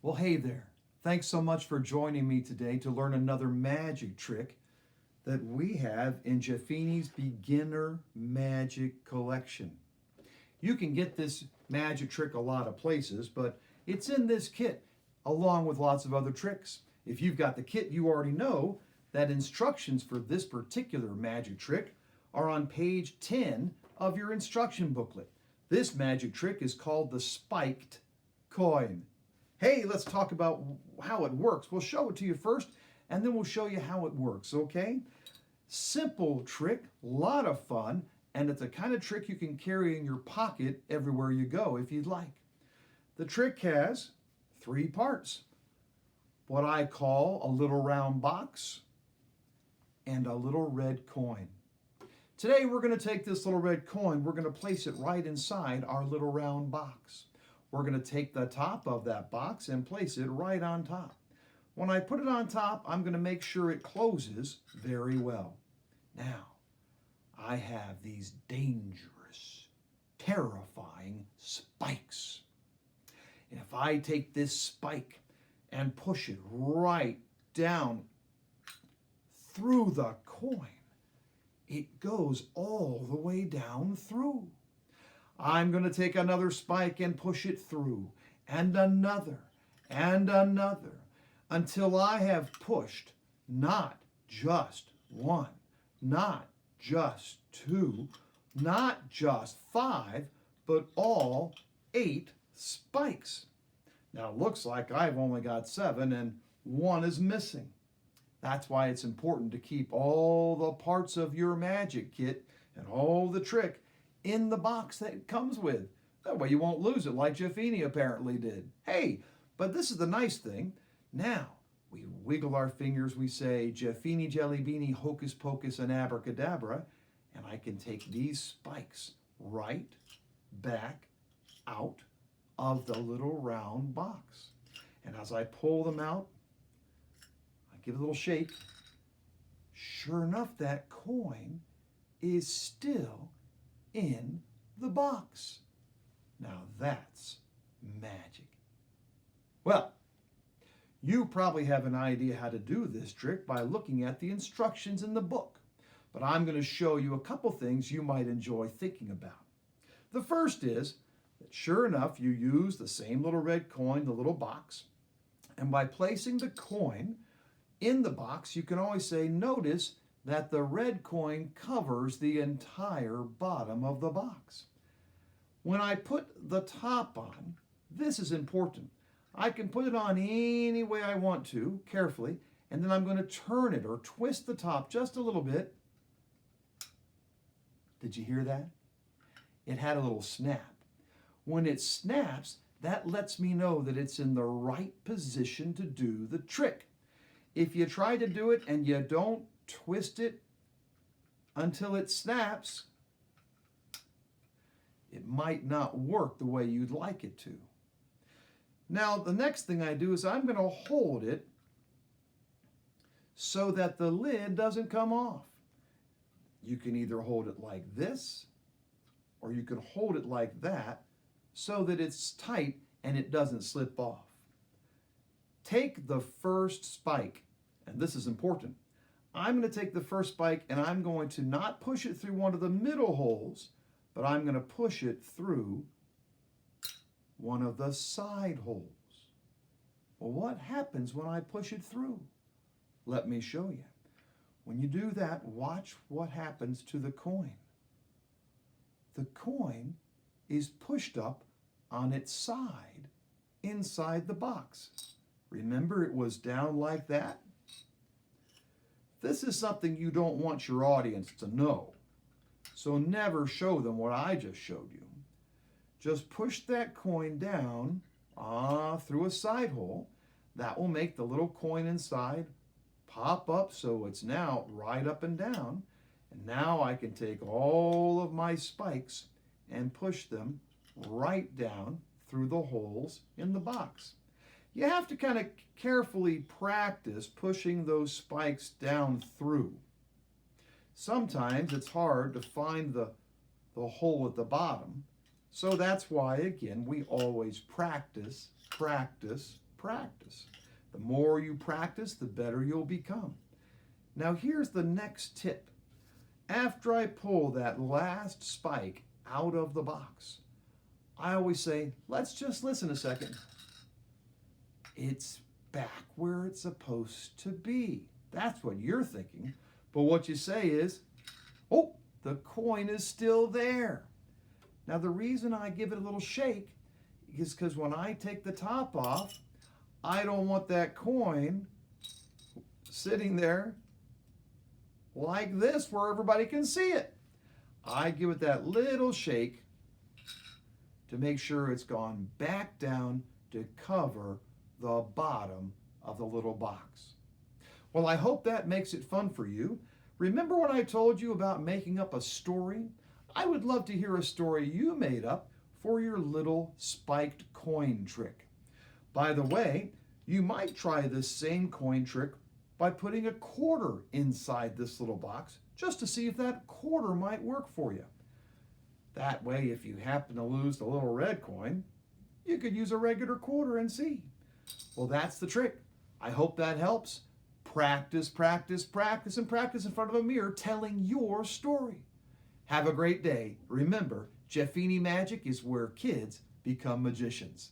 Well, hey there. Thanks so much for joining me today to learn another magic trick that we have in Jeffini's Beginner Magic Collection. You can get this magic trick a lot of places, but it's in this kit along with lots of other tricks. If you've got the kit, you already know that instructions for this particular magic trick are on page 10 of your instruction booklet. This magic trick is called the spiked coin. Hey, let's talk about how it works. We'll show it to you first, and then we'll show you how it works, okay? Simple trick, a lot of fun, and it's the kind of trick you can carry in your pocket everywhere you go if you'd like. The trick has 3 parts. What I call a little round box and a little red coin. Today we're going to take this little red coin, we're going to place it right inside our little round box. We're going to take the top of that box and place it right on top. When I put it on top, I'm going to make sure it closes very well. Now, I have these dangerous, terrifying spikes. And if I take this spike and push it right down through the coin, it goes all the way down through. I'm going to take another spike and push it through, and another, until I have pushed not just 1, not just 2, not just 5, but all 8 spikes. Now it looks like I've only got 7 and 1 is missing. That's why it's important to keep all the parts of your magic kit and all the trick in the box that it comes with. That way you won't lose it like Jeffini apparently did. Hey, but this is the nice thing. Now, we wiggle our fingers, we say, Jeffini, Jelly Beanie, Hocus Pocus, and Abracadabra, and I can take these spikes right back out of the little round box. And as I pull them out, I give it a little shake. Sure enough, that coin is still in the box. Now that's magic. Well, you probably have an idea how to do this trick by looking at the instructions in the book, but I'm going to show you a couple things you might enjoy thinking about. The first is that sure enough, you use the same little red coin, the little box, and by placing the coin in the box, you can always say, notice that the red coin covers the entire bottom of the box. When I put the top on, this is important. I can put it on any way I want to, carefully, and then I'm going to turn it or twist the top just a little bit. Did you hear that? It had a little snap. When it snaps, that lets me know that it's in the right position to do the trick. If you try to do it and you don't twist it until it snaps, it might not work the way you'd like it to. Now, the next thing I do is I'm going to hold it so that the lid doesn't come off. You can either hold it like this, or you can hold it like that so that it's tight and it doesn't slip off. Take the first spike, and this is important. I'm going to take the first spike and I'm going to not push it through one of the middle holes, but I'm going to push it through one of the side holes. Well, what happens when I push it through? Let me show you. When you do that, watch what happens to the coin. The coin is pushed up on its side inside the box. Remember, it was down like that? This is something you don't want your audience to know, so never show them what I just showed you. Just push that coin down through a side hole. That will make the little coin inside pop up so it's now right up and down. And now I can take all of my spikes and push them right down through the holes in the box. You have to kind of carefully practice pushing those spikes down through. Sometimes it's hard to find the hole at the bottom. So that's why, again, we always practice, practice, practice. The more you practice, the better you'll become. Now here's the next tip. After I pull that last spike out of the box, I always say, let's just listen a second. It's back where it's supposed to be. That's what you're thinking. But what you say is, oh, the coin is still there. Now the reason I give it a little shake is because when I take the top off, I don't want that coin sitting there like this where everybody can see it. I give it that little shake to make sure it's gone back down to cover the bottom of the little box. Well, I hope that makes it fun for you. Remember when I told you about making up a story? I would love to hear a story you made up for your little spiked coin trick. By the way, you might try this same coin trick by putting a quarter inside this little box just to see if that quarter might work for you. That way, if you happen to lose the little red coin, you could use a regular quarter and see. Well, that's the trick. I hope that helps. Practice, practice, practice, and practice in front of a mirror telling your story. Have a great day. Remember, Jeffini magic is where kids become magicians.